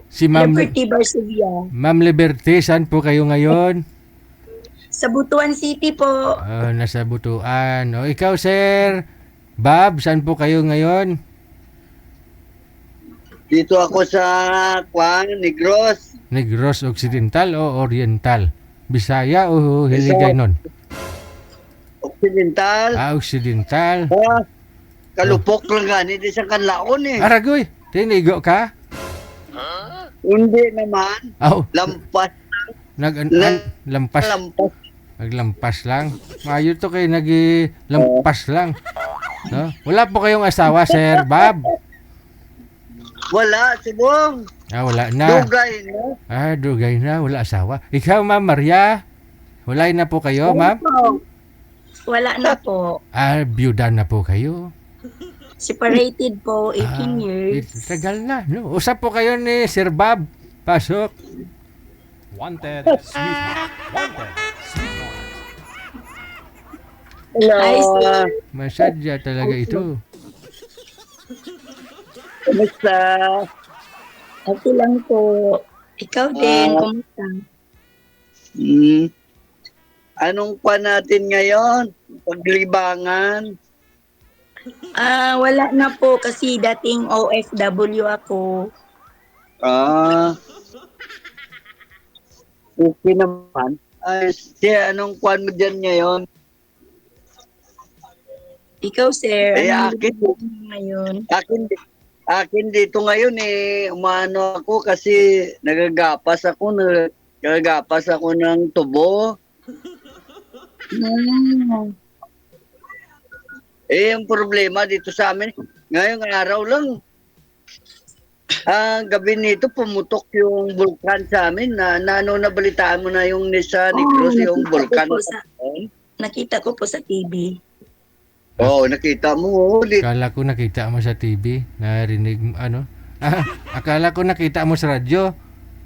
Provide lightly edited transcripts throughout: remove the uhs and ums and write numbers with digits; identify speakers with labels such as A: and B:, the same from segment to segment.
A: Si Ma'am,
B: Liberty Barsivia.
A: Ma'am Liberty, saan po kayo ngayon?
B: Sa Butuan City po.
A: Nasa Butuan. O, ikaw, sir. Bob, saan po kayo ngayon?
C: Dito ako sa Negros.
A: Negros Occidental o Oriental? Bisaya o Hiligaynon?
C: Occidental.
A: Occidental.
C: Kalupok lang gani di sa kanlaon eh.
A: Aragoy, tinigo ka?
C: Hindi naman. Lampas.
A: Lampas.
C: Lampas.
A: Naglampas lang. Mayo to kayo lampas lang. No? Wala po kayong asawa, Sir Bob?
C: Wala, Sibong.
A: Wala na.
C: Dugay na.
A: Dugay na. Wala asawa. Ikaw, Ma'am Maria? Wala na po kayo, Ma'am?
B: Wala na po.
A: Byuda na po kayo.
B: Separated po, 18 years.
A: Tagal na, no? Usap po kayo ni Sir Bob. Pasok.
D: Wanted, sweetheart. Wanted, sweetheart.
C: Hello.
A: Masadya talaga ito.
C: Kumusta?
B: Okay lang po. Ikaw din, kumusta?
C: Anong pa natin ngayon? Paglibangan?
B: Wala na po kasi dating OFW ako.
C: Okay naman. Anong kwan mo dyan ngayon?
B: Ikaw, sir,
C: akin
B: ngayon?
C: Akin dito ngayon umano ako kasi nagagapas ako ng tubo. Yung problema dito sa amin, ngayong araw lang, gabi nito pumutok yung bulkan sa amin. Nabalitaan mo na yung Nisa Negros, yung bulkan.
B: Nakita ko po sa TV.
C: Nakita mo.
A: Akala ko nakita mo sa TV, narinig mo, akala ko nakita mo sa radyo,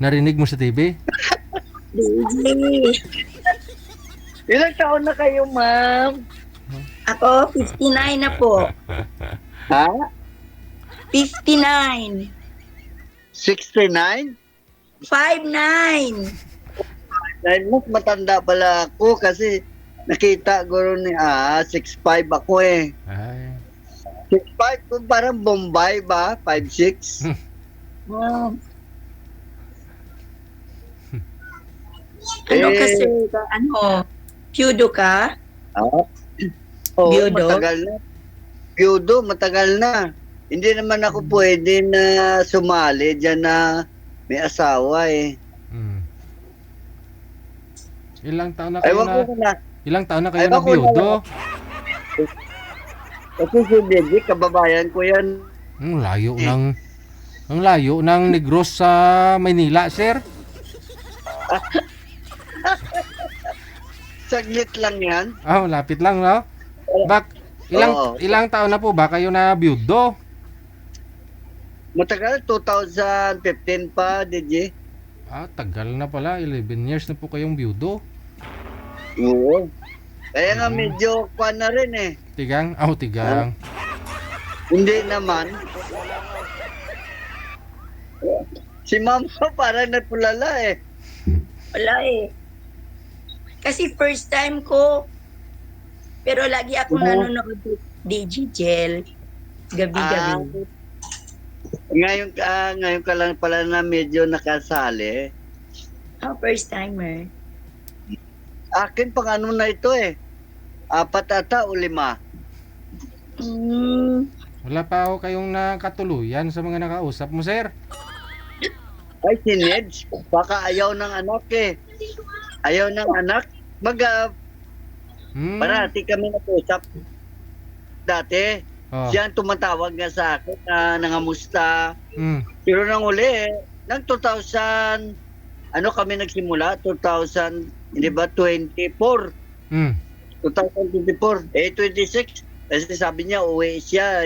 A: narinig mo sa TV.
C: Ilang taon na kayo, ma'am?
B: Ako, 59 na po.
C: Ha?
B: 59.
C: 69?
B: 59.
C: Mas matanda pala ako kasi nakita ko ni 6'5 ako eh.
A: Ay.
C: 6'5 kung parang Bombay ba? 5'6?
B: Kasi, Pyudo ka? Byudo?
C: Matagal na. Byudo, matagal na. Hindi naman ako pwede na sumali dyan na may asawa eh.
A: Ilang taon na kayo Ilang taon na kayo na
C: Ewan ko
A: byudo?
C: Kasi si Dede, kababayan ko yan.
A: Ang layo ng Negros sa Maynila, sir.
C: Saglit lang yan.
A: Lapit lang, no? Ilang taon na po ba kayo na byudo?
C: Matagal, 2015 pa, Dede.
A: Tagal na pala. 11 years na po kayong byudo.
C: Oo. Kaya nga medyo kwan na rin eh.
A: Tigang? Tigang.
C: Hindi naman. Si mama parang napulala eh.
B: Wala eh. Kasi first time ko, pero lagi ako nanonood Digigel. Gabi-gabi.
C: Ngayon ka lang pala na medyo nakasali.
B: First timer.
C: Akin pang ano na ito eh. 4 ata o 5.
A: Wala pa ako kayong nakatuluyan sa mga nakausap mo, sir.
C: Ay, si Nedge. Baka ayaw ng anak eh. Ayaw ng anak. Parati kami nag-usap. Dati, siya ang tumatawag nga sa akin na nangamusta. Pero nang uli ng 2000, kami nagsimula? 2000, hindi ba 24? 2024. 26. Kasi sabi niya, uwi siya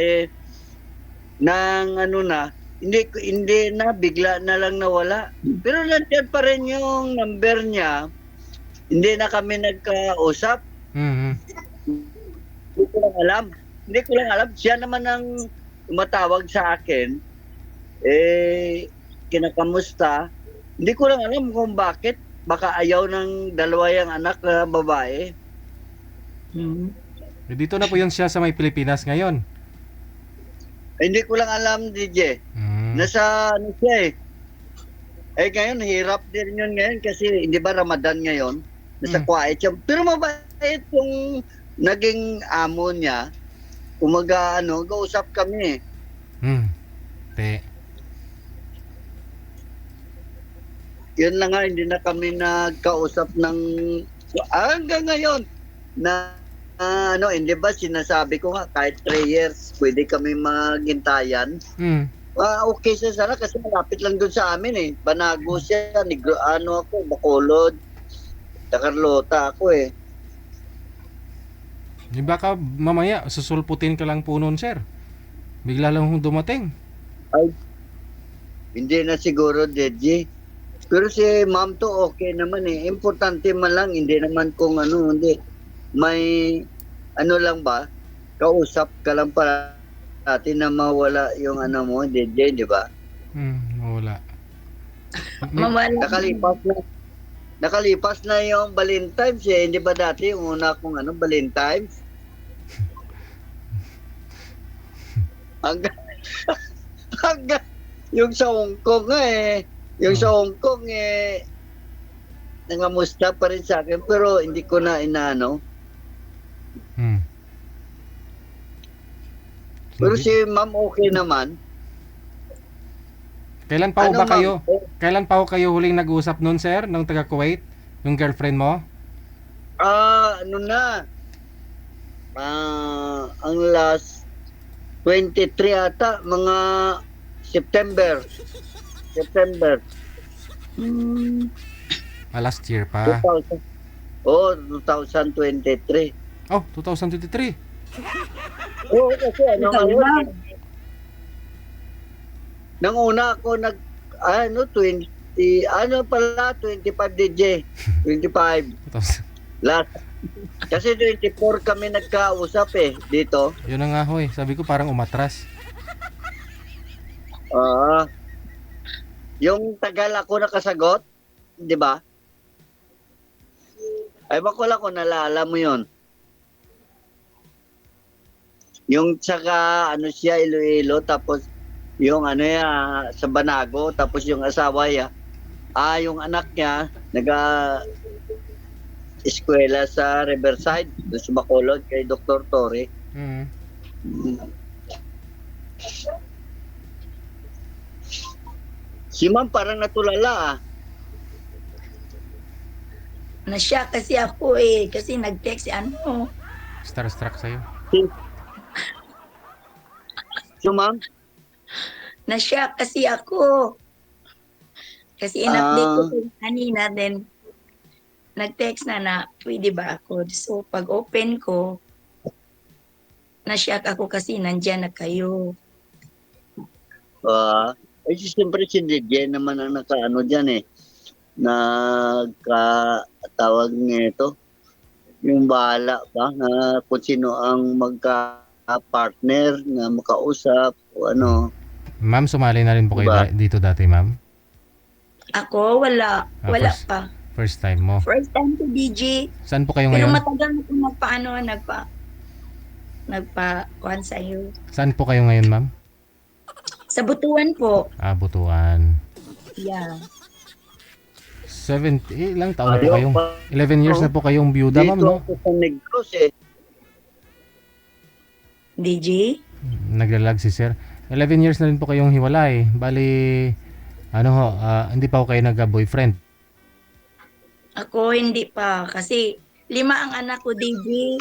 C: hindi na, bigla na lang nawala. Pero nandiyan pa rin yung number niya. Hindi na kami nagkausap. Hindi ko lang alam. Siya naman ang tumatawag sa akin. kinakamusta. Hindi ko lang alam kung bakit. Baka ayaw ng dalawa yung anak na babae.
B: Hmm.
A: Dito na po yun siya sa may Pilipinas ngayon.
C: Hindi ko lang alam, DJ.
A: Mm.
C: Nasa ano siya eh. Eh ngayon, hirap din yun ngayon kasi hindi ba Ramadan ngayon? Nasa quiet siya. Pero mabait yung naging amo niya. Kumaga kausap kami.
A: Te.
C: Yun lang nga, hindi na kami nagkausap ng hanggang ngayon na hindi ba sinasabi ko nga kahit 3 years pwede kami maghintayan. Okay siya sana kasi malapit lang doon sa amin eh. Banago siya, ako, Bacolod, Carlota ako eh.
A: Di ba ka mamaya susulputin ka lang po noon, sir? Bigla lang hong dumating.
C: Ay, hindi na siguro, Deji. Pero si ma'am to okay naman eh. Importante man lang, hindi naman kung hindi. May lang ba, kausap ka lang para natin na mawala yung mo, DJ, di ba?
A: Wala.
B: Mawala.
C: Nakalipas na yung Valentine's eh. Hindi ba dati yung una kong Valentine's? Hanggang yung sa Hong Kong nga eh. Yung sa Hong Kong nangamusta pa rin sa akin pero hindi ko na inaano. Pero si ma'am okay naman.
A: Kailan pa ho ba kayo? Kailan pa ho kayo huling nag-usap noon, sir, ng taga Kuwait? Yung girlfriend mo?
C: Ang last 23 ata, mga September.
A: Last year pa.
C: 2023.
A: Oh, 2023.
C: Oo, kasi ngayon. Nang una ako 25 DJ. 25. Last. Kasi 24 kami nagkausap dito.
A: Yun na nga ho sabi ko parang umatras.
C: Yung tagal ako nakasagot, di ba? Ay, bako lang kung nalala mo yon. Yung saka, siya, Iloilo, tapos yung sa Banago, tapos yung asawa niya, yung anak niya, eskwela sa Riverside, doon sa Bacolod, kay Dr. Torre. Si ma'am parang natulala
B: Nasya kasi ako kasi nag-text
A: Starstruck sa'yo.
C: So ma'am?
B: Nasya kasi ako. Kasi in-update ko kanina, then nag-text na pwede ba ako. So pag open ko, nasyak ako kasi nandyan na kayo.
C: Siyempre si DJ naman ang nakaano dyan nagkatawag nito. Yung bahala ba na kung sino ang magka-partner na makausap o
A: Ma'am, sumali na rin po kayo dito dati, ma'am?
B: Ako, wala. Wala pa.
A: First time mo?
B: First time to DJ.
A: Saan po kayo
B: Pero
A: ngayon?
B: matagal na kung nagpa-kuhan sa'yo.
A: Saan po kayo ngayon, ma'am?
B: Sa Butuan po.
A: Butuan.
B: Yeah.
A: 70, ilang taon na po kayong? 11 years na po kayong byuda, ma'am, no?
C: Dito sa Negros
B: DJ?
A: Naglalag si sir. 11 years na rin po kayong hiwalay. Bali, hindi pa ako kayo nag-boyfriend.
B: Ako hindi pa. Kasi 5 ang anak ko, DJ.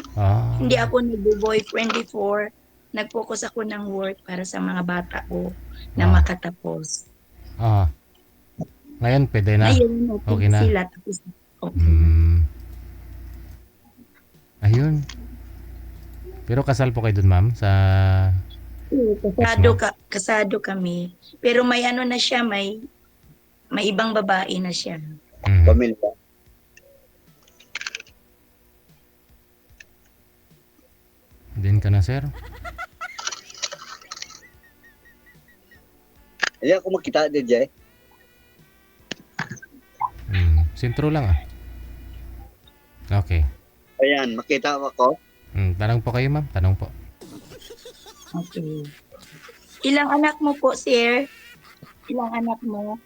B: Hindi ako nag-boyfriend before. Nag-focus ako ng work para sa mga bata ko na makatapos.
A: Ngayon, pwede na.
B: Ngayon,
A: okay na.
B: Sila, tapos, okay.
A: Ayun. Pero kasal po kayo dun, ma'am?
B: Kasado kami. Pero may na siya, may ibang babae na siya.
C: Pamilya.
A: Din ka na, sir?
C: Hindi ako makita, DJ.
A: Sentro lang ah. Okay.
C: Ayan, makita mo ako?
A: Tanong po kayo, ma'am. Tanong po.
B: Okay. Ilang anak mo po, sir? Ilang anak mo?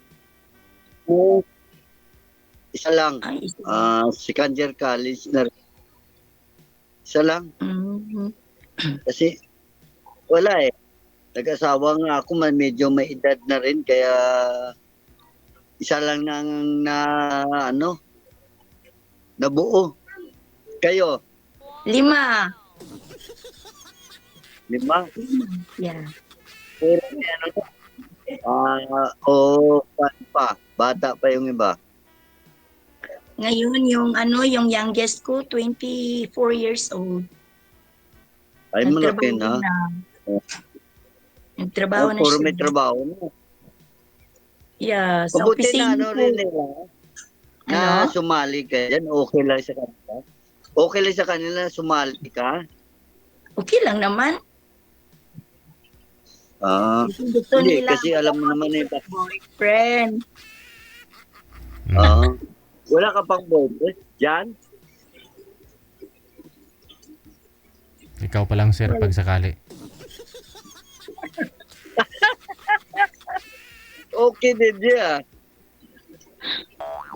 C: Oo. Isa lang.
B: Ay, isa.
C: Second year college na rin. Isa lang.
B: Mhm.
C: Kasi wala eh. Nag-asawa nga ako, medyo may edad na rin. Kaya isa lang nang nabuo. Kayo,
B: 5.
C: 5?
B: Yeah.
C: Pero pa. Bata pa yung iba.
B: Ngayon, yung youngest ko, 24 years old.
C: Ay, malaki na.
B: Nagtrabaho na
C: Puro
B: siya.
C: may trabaho na.
B: Yeah, sa
C: Mabuti na
B: opisina ko.
C: rin nila. Na
B: Ano?
C: sumali ka dyan, okay lang sa kanila. Okay lang sa kanila na sumali ka.
B: Okay lang naman. Gusto
C: Hindi,
B: nila
C: kasi alam mo naman eh.
B: boyfriend.
C: Wala ka pang boyfriend dyan?
A: Ikaw pa lang, sir, pag sakali.
C: Okay din dyan.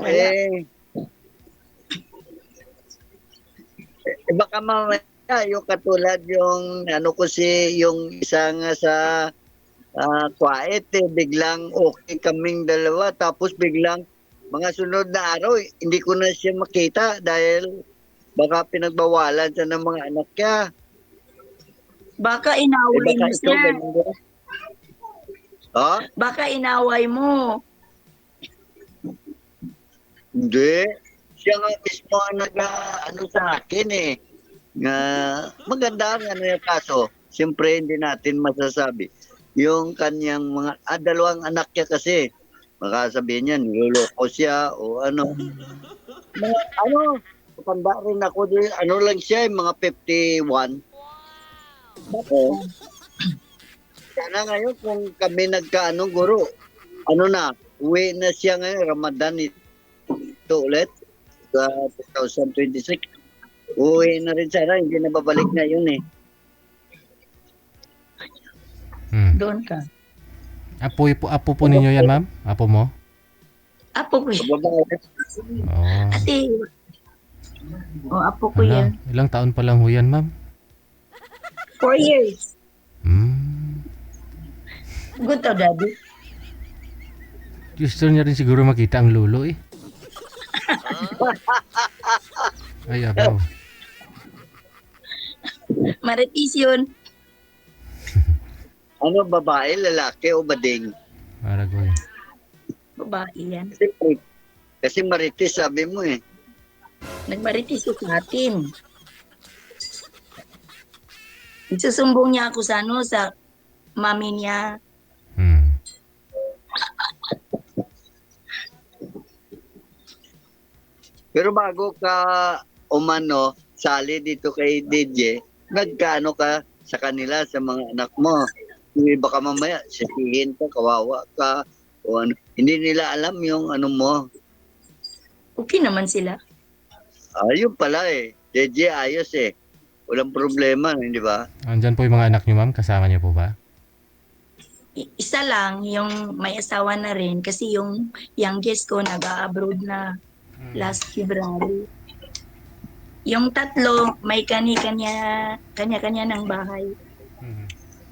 B: Wala.
C: Baka mamaya yung katulad yung yung isang sa quiet biglang okay kaming dalawa tapos biglang mga sunod na araw hindi ko na siya makita dahil baka pinagbawalan siya ng mga anak niya.
B: Baka inaway mo, sir.
C: Baka
B: inaway mo.
C: Hindi. Siya nga mismo ang sa akin eh. Nga, maganda ang yung kaso. Siyempre hindi natin masasabi. Yung kanyang mga, dalawang anak niya kasi. Baka sabihin niya, niloloko siya o ano. Tanda rin ako din. Lang siya, mga 51. Bakit? Sana ngayon kung kami guro, uwi na siya ngayon, Ramadan ito ulit. Sa 2026. Uwi na rin sana, hindi na babalik na yun eh.
B: Doon ka.
A: Apo po ninyo yan, ma'am? Apo mo?
B: Apo ko yan.
A: Oh.
B: Ate. Apo ko yan.
A: Ilang taon pa lang ho yan, ma'am?
B: 4 years. Good to, Daddy.
A: Gusto niya rin siguro makita ang lolo eh. Ay, abaw.
B: Maritis yun.
C: Babae, lalaki o bading?
A: Maragoy.
B: Babae yan.
C: Kasi maritis sabi mo eh.
B: Nagmaritis ko sa atin. Susumbong niya ako sa mami niya.
C: Pero bago ka sali dito kay DJ, nagkaano ka sa kanila, sa mga anak mo? Baka mamaya, sabihin ka, kawawa ka, o ano. Hindi nila alam yung mo.
B: Okay naman sila.
C: Ayun pala eh. DJ ayos eh. Walang problema, hindi ba?
A: Andyan po yung mga anak niyo, ma'am? Kasama niyo po ba?
B: Isa lang, yung may asawa na rin. Kasi yung youngest ko nag-abroad na last February. Yung tatlo, may kanya-kanya ng bahay.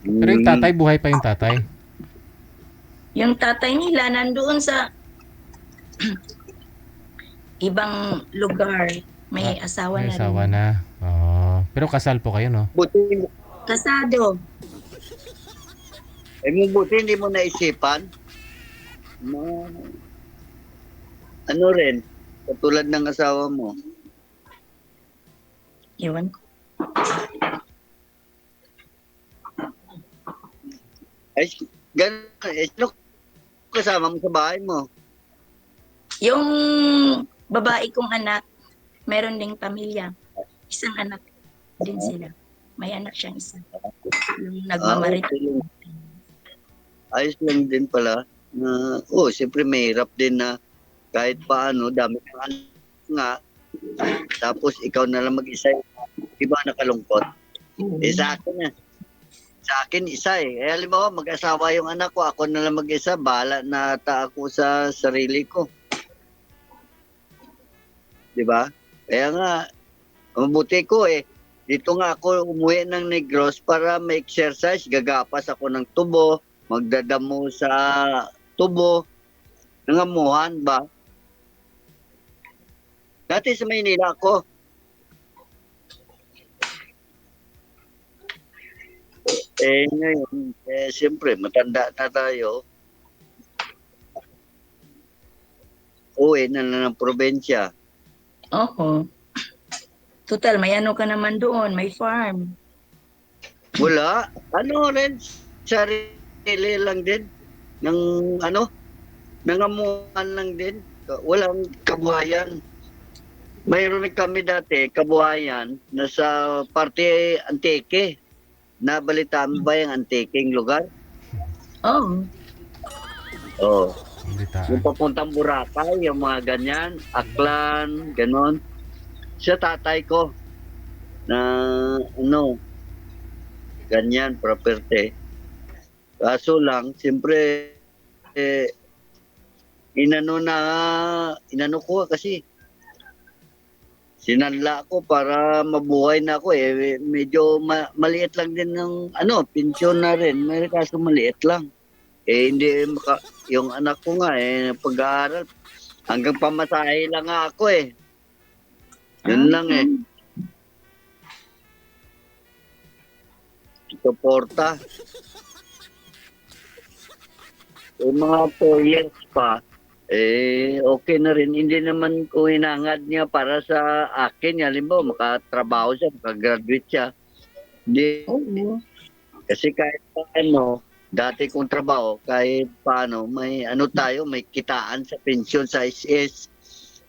A: Pero yung tatay, buhay pa yung tatay?
B: Yung tatay nila nandoon sa ibang lugar. May asawa
A: May
B: na
A: asawa
B: rin.
A: na. Oh. Pero kasal po kayo, no?
C: Buti,
B: Kasado.
C: buti hindi mo naisipan. Rin, katulad ng asawa mo.
B: Iwan ko.
C: Ay, ganun. Sino kasama mo sa bahay mo?
B: Yung babae kong anak, meron ding pamilya. Isang anak din sila. May anak siyang isa. Yung nagmamarit.
C: Okay. Ayos lang din pala. Siyempre mahirap din na kahit paano, dami ng anak nga. Tapos ikaw na lang mag-isa. Iba nakalungkot. Sa akin, isa eh. Eh, halimbawa, mag-asawa yung anak ko, ako na lang mag-isa, bahala na ako sa sarili ko. Diba? Kaya nga, mabuti ko eh. Dito nga ako umuwi ng Negros para ma-exercise. Gagapas ako ng tubo, magdadamo sa tubo, nangamuhan ba? Dati sa Maynila ako. Ngayon, siyempre, matanda na tayo. Uwi na ng probensya.
B: Oo. Total, may ano ka naman doon, may farm.
C: Wala. Ano rin, sarili lang din. Nangamuhan lang din. Walang kabuhayan. Mayroon kami dati, kabuhayan, nasa parte Antique. Nabalitaan ba yung Antique lugar?
B: Oo.
C: Oo.
A: Balitaan.
C: Yung papuntang Boracay, yung mga ganyan, Aklan, ganon. Siya tatay ko na ganyan, property. Kaso lang, siyempre, inano ko kasi sinanla ko para mabuhay na ako eh. Medyo maliit lang din ng pensyon na rin. May kaso maliit lang. Hindi yung anak ko nga pag-aaral hanggang pamasahe lang nga ako eh. Yun lang eh. Suporta. Yung mga 4 years pa, okay na rin. Hindi naman ko hinangad niya para sa akin. Halimbawa, makatrabaho siya, makagraduate siya. Hindi. Kasi kahit paano, dati kong trabaho, kahit paano, may may kitaan sa pensyon sa SS.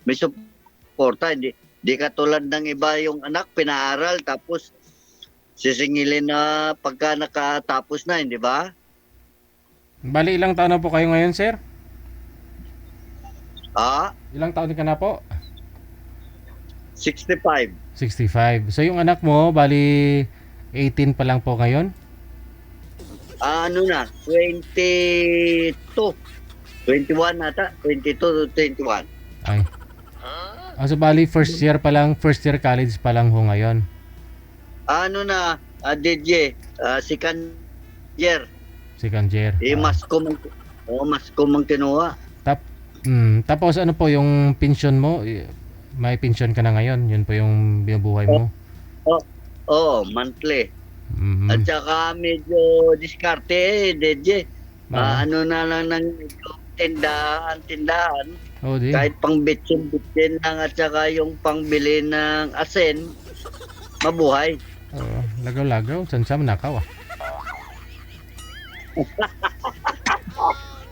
C: May suporta. Hindi katulad ng iba yung anak, pinaaral, tapos sisingilin na pagka nakatapos na, hindi ba?
A: Bali, ilang taon na po kayo ngayon, sir?
C: Ilang
A: taon ka na po?
C: 65.
A: 65. So yung anak mo, bali 18 pa lang po ngayon?
C: 22. 21 nata. 22 to 21.
A: Ay. So bali first year college pa lang ho ngayon?
C: DJ, second year.
A: Second year.
C: Mas ko mang kinuha.
A: Tapos ano po yung pension mo? May pension ka na ngayon? Yun po yung binubuhay mo?
C: Monthly.
A: Mm-hmm.
C: At saka medyo diskarte DJ. Na lang ng tindahan. Kahit pang bitsin lang at saka yung pangbili ng asin, mabuhay.
A: Lagaw-lagaw. Sansa manakaw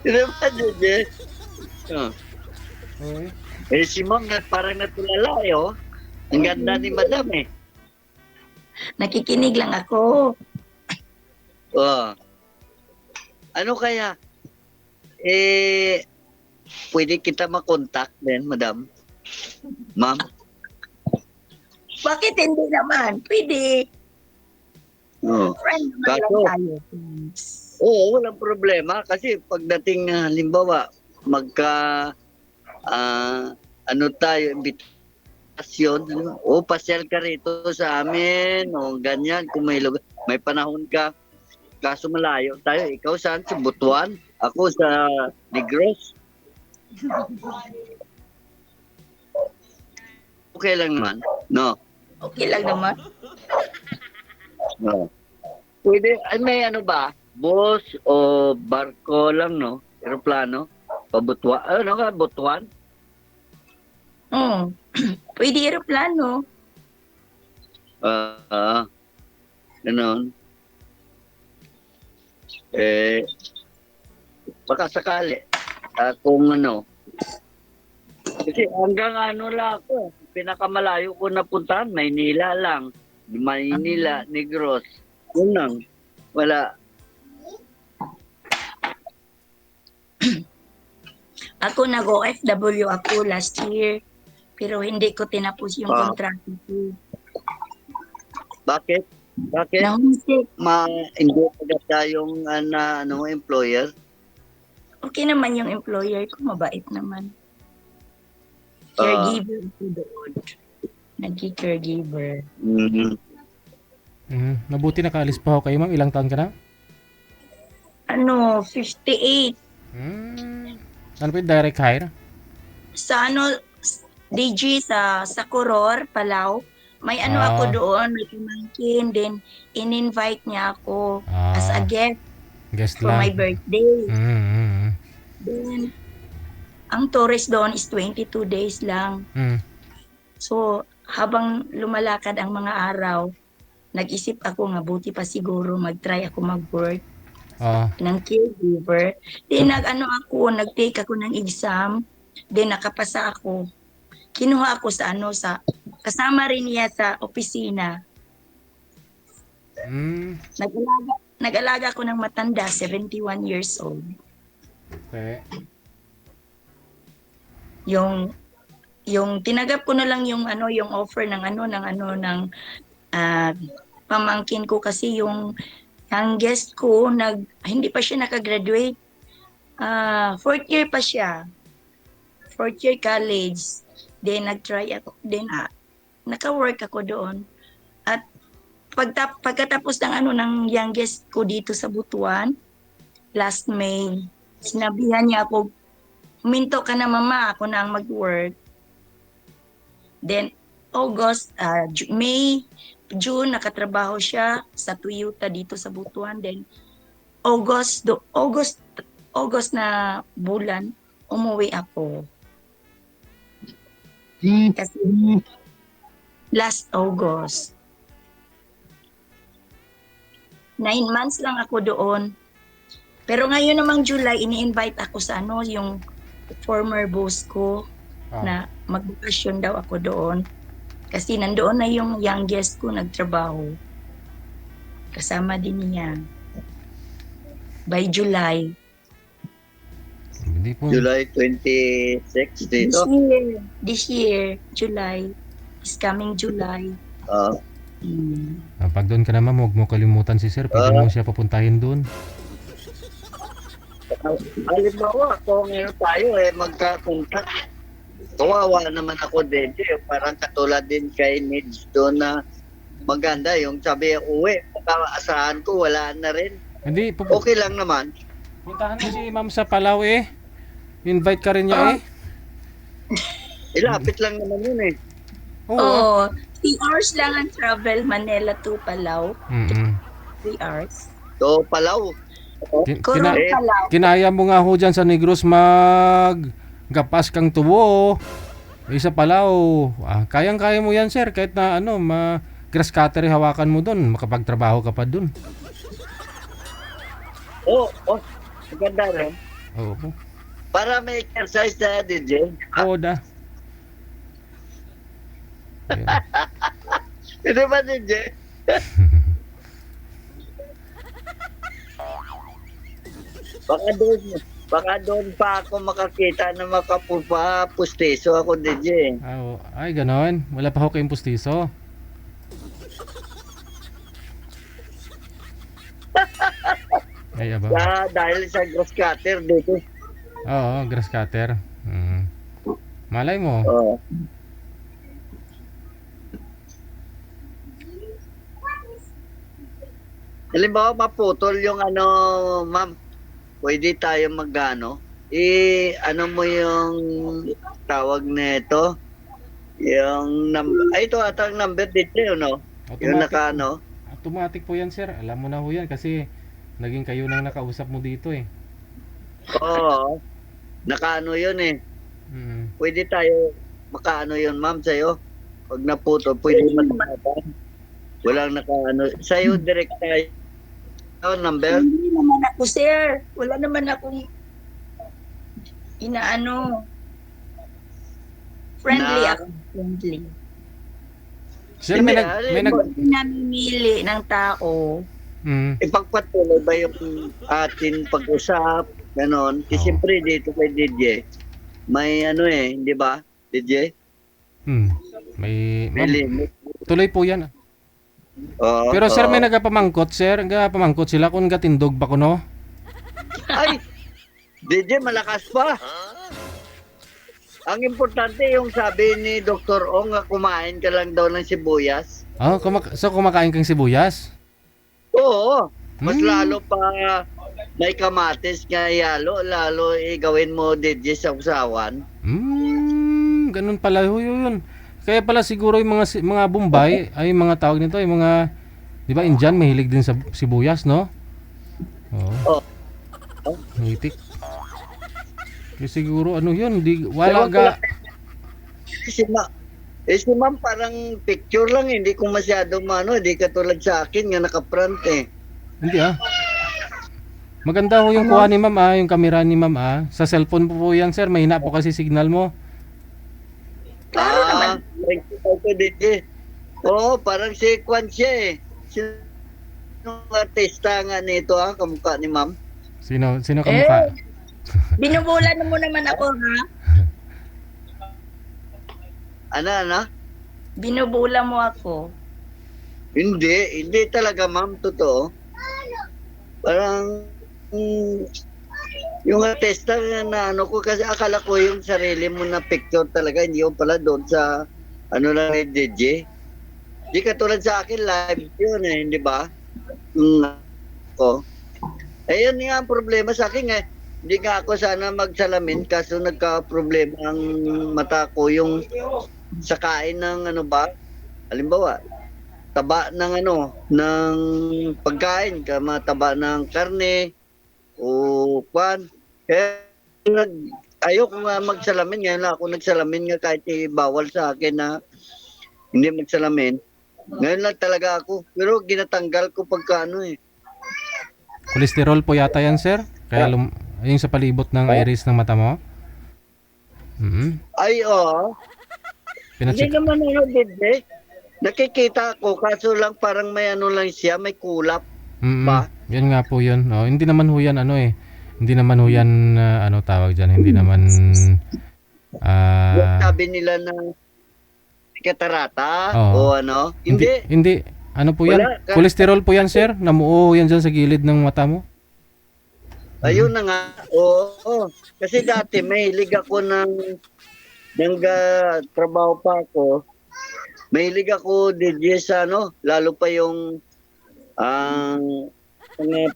C: Diba ba, DJ? Si Ma'am parang natulala Ang ganda ni Madam eh.
B: Nakikinig lang ako.
C: Ano kaya? Pwede kita makontak din, Madam? Ma'am?
B: Bakit hindi naman? Pwede. Friend naman lang tayo.
C: Walang problema. Kasi pagdating halimbawa, tayo, invitasyon, pasyal ka rito sa amin, ganyan, kung may panahon ka. Kaso malayo tayo. Ikaw saan? Sa Butuan? Ako sa Negros. Okay lang naman. No?
B: Okay lang naman.
C: No. Pwede, may bus o barko lang, no? Aeroplano? Pabutuan? Butuan?
B: Pwede aeroplano.
C: Ganon. Baka sakali. Kung Kasi hanggang lang ako. Pinakamalayo ko napuntahan, Maynila lang. Maynila, Negros. Unang, wala.
B: Ako nag-OFW ako last year. Pero hindi ko tinapos yung kontrata ko.
C: Bakit? Bakit?
B: Nahumsik.
C: Hindi maganda yung employer?
B: Okay naman yung employer ko. Mabait naman. Caregiver ako doon. Nagki-caregiver.
A: Mabuti nakaalis pa ako kayo, ma'am. Ilang taon ka na?
B: 58.
A: Ano po yung direct hire?
B: Sa DG sa Kuror, Palau. May ako doon, may pamangkin. Then, in-invite niya ako as a guest for my birthday. Then, ang tourist doon is 22 days lang. So, habang lumalakad ang mga araw, nag-isip ako nga buti pa siguro mag-try ako mag-work ng caregiver. Then, nag-take ako ng exam. Then, nakapasa ako. Kinuha ako sa kasama rin niya sa opisina. Nag-alaga ako ng matanda, 71 years old.
A: Okay.
B: Yung tinagap ko na lang yung offer ng pamangkin ko kasi yung youngest ko hindi pa siya nakagraduate. 4th year pa siya. 4th year college. Then nag-try ako. Then naka-work ako doon. At pagkatapos ng youngest ko dito sa Butuan, last May, sinabihan niya ako, huminto ka na mama, ako na ang mag-work. Then August, May, June, nakatrabaho siya sa Toyota dito sa Butuan. Then August na bulan, umuwi ako. Kasi last August. 9 months lang ako doon. Pero ngayon namang July, ini-invite ako sa yung former boss ko na magbakasyon daw ako doon. Kasi nandoon na yung youngest ko nagtrabaho. Kasama din niya. By July.
A: Hindi po.
C: July 26 dito?
B: This year, July. Is coming July.
A: Pag doon ka naman, huwag mo kalimutan si sir. Pwede mo siya papuntahin doon.
C: Halimbawa, kung ngayon tayo magkakontak, kawawa naman ako din. Parang katulad din kay Nids doon na maganda. Yung sabi, uwi, asahan ko, wala na rin.
A: Hindi,
C: okay lang naman.
A: Puntahan mo si ma'am sa Palau Invite ka rin niya
C: Ilapit lang naman yun
B: Oo. 3 hours lang ang travel, Manila to Palau. 3 hours.
C: So, Palau.
B: Palau.
A: Kinaya mo nga ho dyan sa Negros gapas kang tubo. Sa Palau. Kayang-kaya mo yan sir. Kahit na grass cutter hawakan mo doon. Makapagtrabaho ka pa doon.
C: Maganda rin.
A: Oo po.
C: Para may exercise na DJ.
A: Oo da.
C: Hindi ba DJ? Baka doon pa ako makakita na makapustiso ako DJ.
A: Ay ganon. Wala pa ho kayong pustiso. Ay aba.
C: Dahil sa grass cutter dito.
A: Oo, grass cutter. Malay mo.
C: Halimbawa maputol yung ma'am, pwede tayo mo yung tawag nito, yung ito atang number dito yung
A: automatic po yan sir, alam mo na ho yan kasi naging kayo nang nakausap mo dito
C: Oo, yun pwede tayo yun ma'am sa'yo, pag naputol pwede matapatan, walang sa'yo direct tayo number.
B: Hindi naman ako, sir. Wala naman akong friendly ako. Friendly.
A: Sir, may
B: namimili ng tao.
C: Ipagpatuloy ba yung ating pag-usap, ganon. Siyempre dito kay DJ, may ano eh, di ba? DJ?
A: May
C: May limit.
A: tuloy po yan.
C: Oo,
A: Pero sir,
C: oo.
A: may nagapamangkot, sir. Nagapamangkot sila kung gatindog ba ko, no?
C: Ay! DJ, malakas pa. Ang importante yung sabi ni Dr. Ong, kumain ka lang daw ng sibuyas.
A: Oh, so kumakain kang sibuyas?
C: Oo. Mas
A: Hmm.
C: lalo pa may kamatis nga yalo, lalo gawin mo DJ sa usawan.
A: Ganun pala yun. Kaya pala siguro yung mga Bombay, ay yung mga tawag nito, yung mga, di ba, Indian, mahilig din sa sibuyas, no? Oo.
C: Oh.
A: Ngitik. Kaya siguro, ano yun, wala ga.
C: Si ma'am parang picture lang, hindi ko masyado hindi katulad sa akin nga naka-front eh.
A: Hindi Maganda ho yung kuha ni ma'am yung camera ni ma'am Sa cellphone po yan, sir. Mahina po kasi signal mo.
B: Klaro naman.
C: Thank you po, DJ. Oo, parang sequence siya eh. Sinong artista nga nito kamukha ni ma'am?
A: Sino kamukha?
B: Binubulan mo naman ako, ha?
C: Ano?
B: Binubula mo ako.
C: Hindi talaga ma'am, totoo. Parang yung artista na ko kasi akala ko yung sarili mo na picture talaga, hindi yung pala doon sa lang ni DJ. Di katulad sa akin live yun eh, hindi ba? Ayun nga ang problema sa akin eh. Hindi nga ako sana magsalamin kaso nagka-problema ang mata ko yung sa kain ng halimbawa, taba ng ng pagkain, mataba ng karne o kwan. Kaya ayoko nga magsalamin, ngayon lang ako nagsalamin nga kahit bawal sa akin na hindi magsalamin. Ngayon lang talaga ako, pero ginatanggal ko pagka
A: Cholesterol po yata yan, sir? Kaya yung sa palibot ng iris ng mata mo?
C: Ay, oo. Hindi
A: Pinacheck.
C: naman DJ. Nakikita ko, kaso lang parang may lang siya, may kulap. Ba?
A: Yan nga po yun. Hindi naman ho yan hindi naman ho yan tawag dyan. Hindi naman
C: Yung sabi nila na katarata
A: Oo.
C: o Hindi.
A: Hindi. Ano po yan?
C: Wala ka-
A: Cholesterol po yan, sir? Namuo yan dyan sa gilid ng mata mo?
C: Ayun na nga. Oo. Kasi dati mahilig ako ng trabaho pa ako. Mahilig ako DJ sa lalo pa yung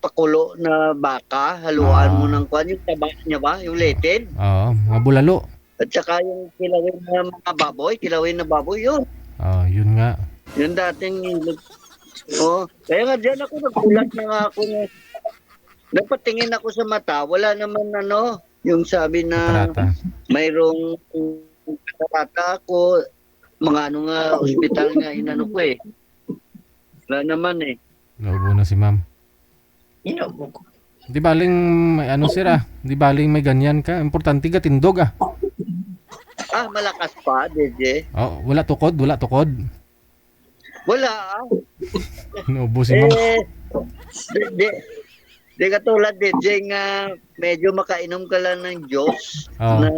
C: pakulo na baka, haluan mo ng kwan, yung taba niya ba? Yung leted.
A: Oo, mga bulalo.
C: At saka yung kilawin na mga baboy, yun.
A: Yun nga.
C: Yung dating kaya nga dyan ako nagulat na nga ako napatingin ako sa mata, wala naman yung sabi na
A: Katarata.
C: mayroong katarata ako, mga ospital nga ko eh. Wala naman eh.
A: Naubo na si ma'am.
B: Inubo ko.
A: Di baling may sir Di baling may ganyan ka. Importante ka tindog
C: Malakas pa, DJ.
A: Wala tukod.
C: Wala
A: Naubo si ma'am.
C: Di katulad DJ nga medyo makainom ka lang ng Diyos
A: Oo.
C: na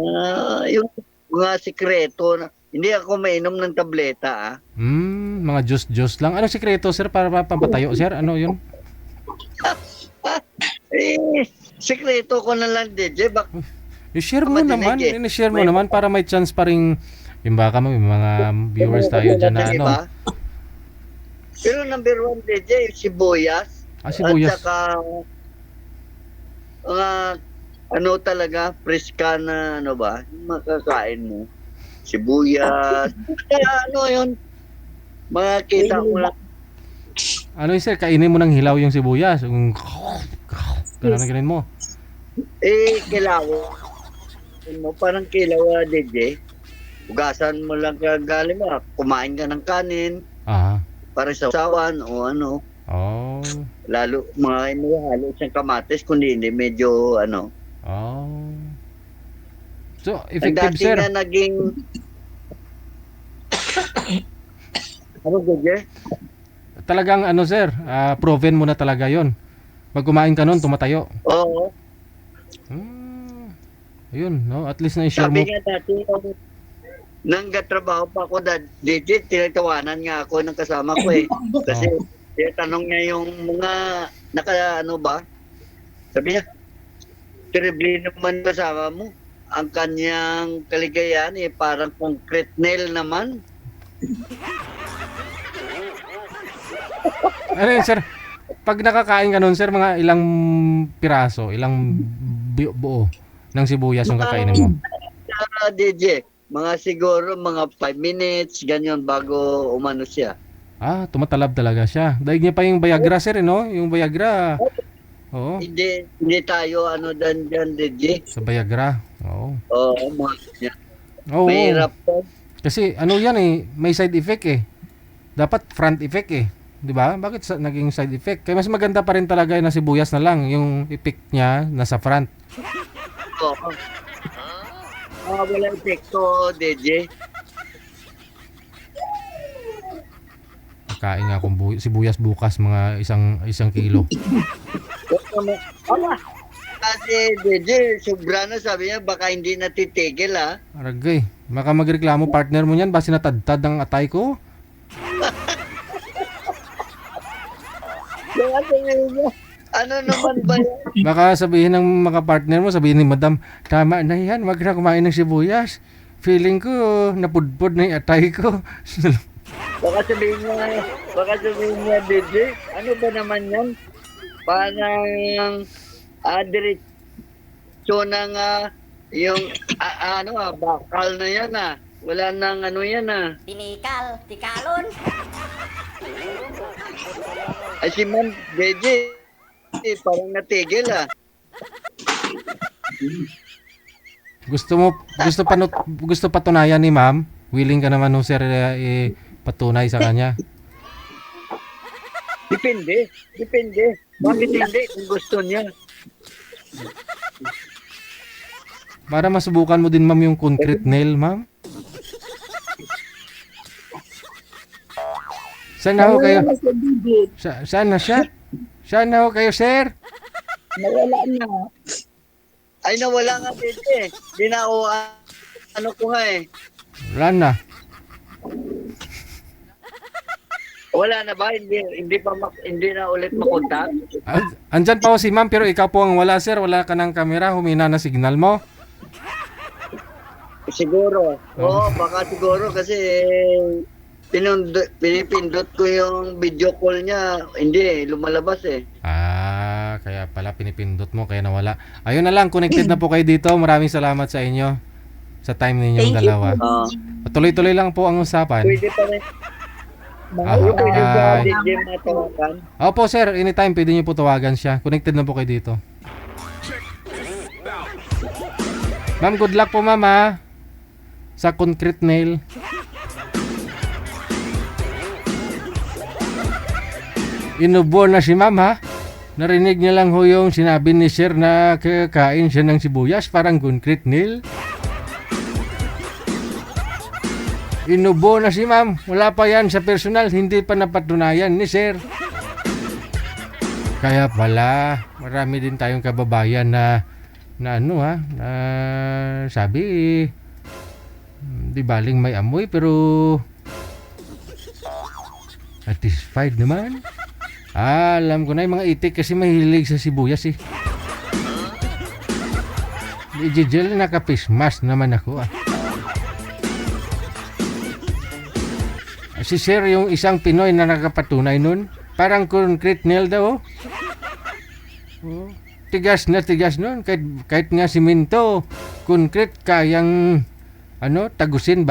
C: yung mga sikreto na hindi ako mainom ng tableta
A: Mga juice lang. Anong sikreto, sir, para pampatayo, sir? Ano yun?
C: Sikreto ko na lang DJ.
A: I-share mo
C: Madinig
A: naman. I-share mo naman para may chance pa rin yung baka may mga viewers tayo dyan na
C: Pero number 1 DJ, sibuyas.
A: Sibuyas.
C: At saka talaga, preska na makakain mo. Sibuyas. Yun. Makakita mo lang.
A: Ano yun, sir? Kainin mo ng hilaw yung sibuyas. Ganun mo.
C: Kilaw. Parang kilaw, DJ. Ugasan mo lang kagaling mo. Kumain ka ng kanin. Para sa usawan o
A: Oh.
C: Lalo, mga halo siyang kamatis, kundi hindi medyo
A: So,
C: Ang
A: effective,
C: dati
A: sir.
C: nga naging... DJ?
A: Talagang sir, proven mo na talaga yon. Pag kumain ka nun, tumatayo.
C: Oo.
A: Ayun, no? At least na-share
C: Sabi
A: mo.
C: nga dati, nang gatrabaho pa ako DJ, tinatawanan nga ako ng kasama ko eh. Kasi tanong niya yung mga ba? Sabi niya, terrible naman kasama mo. Ang kanyang kaligayahan eh, parang concrete nail naman.
A: Ano yun, sir? Pag nakakain ka nun, sir, mga ilang piraso, ilang buo ng sibuyas yung kakainin mo?
C: DJ, mga siguro mga 5 minutes, ganyan bago umano siya.
A: Ah, tumatalab talaga siya. Daig niya pa yung Viagra, sir, no? Yung Viagra. Oo,
C: Hindi tayo dyan, DJ.
A: sa Viagra. Oo.
C: Oo, mga ganyan.
A: Oo.
C: Mahirap po.
A: Kasi ano yan eh, may side effect eh. Dapat front effect eh. 'Di ba? Bakit naging side effect? Kaya mas maganda pa rin talaga na sibuyas na lang, yung effect niya nasa front.
C: Oo. Wala epekto, DJ.
A: Kain nga akong sibuyas bukas mga isang kilo.
C: Kasi DJ, sobra na sabi niya, baka hindi natitigil ha.
A: Aragay, baka magreklamo partner mo niyan, ba sinatadtad ang atay ko?
C: Kaya sabihin niya, ano naman ba yan?
A: Baka sabihin ng mga partner mo, sabihin ni madam, tama na yan, wag na kumain ng sibuyas. Feeling ko, napudpod na yung atay ko.
C: Baka sabihin niya, DJ, ano ba naman yan? Parang, diretso ng, yung, bakal na yan Wala nang ano yan
E: Tinikal, tikalon.
C: Ay si Ma'am DJ, parang natigil
A: Gusto patunayan ni ma'am? Willing ka naman no sir patunay sa kanya?
C: Depende. Bakit hindi kung gusto niya?
A: Para masubukan mo din ma'am yung concrete nail, ma'am. Saan na ho kayo? Saan na siya? Saan na ho kayo, sir?
B: Nawala na.
C: Ay, nawala nga DJ. Di na ako, ano ko nga
A: Wala na.
C: Wala na ba? Hindi na ulit makontak?
A: Andyan pa ho si ma'am pero ikaw po ang wala, sir. Wala ka ng camera. Humina na signal mo.
C: Siguro. Oo, baka siguro kasi pinipindot ko yung video call niya. Hindi, lumalabas
A: Kaya pala pinipindot mo kaya nawala. Ayun na lang, connected na po kayo dito. Maraming salamat sa inyo. Sa time ninyong
B: Thank you
A: dalawa.
B: po.
A: Tuloy-tuloy lang po ang usapan.
C: Pwede pa rin. Pwede ba DJ matawagan?
A: Opo sir, anytime pwede niyo po tawagan siya. Connected na po kayo dito. Ma'am, good luck po ma'am sa concrete nail. Inubo na si ma'am Narinig niya lang ho yung sinabi ni sir na kakain siya ng sibuyas, parang concrete nail. Inubo na si ma'am. Wala pa yan sa personal, hindi pa napatunayan ni sir. Kaya pala, marami din tayong kababayan na sabi, di baling may amoy pero satisfied naman. Alam ko na yung mga itik kasi mahilig sa sibuyas Ijijel naka-face naman ako Si sir yung isang Pinoy na nakapatunay nun. Parang concrete nail daw Tigas nun. Kahit nga simento, concrete kayang tagusin.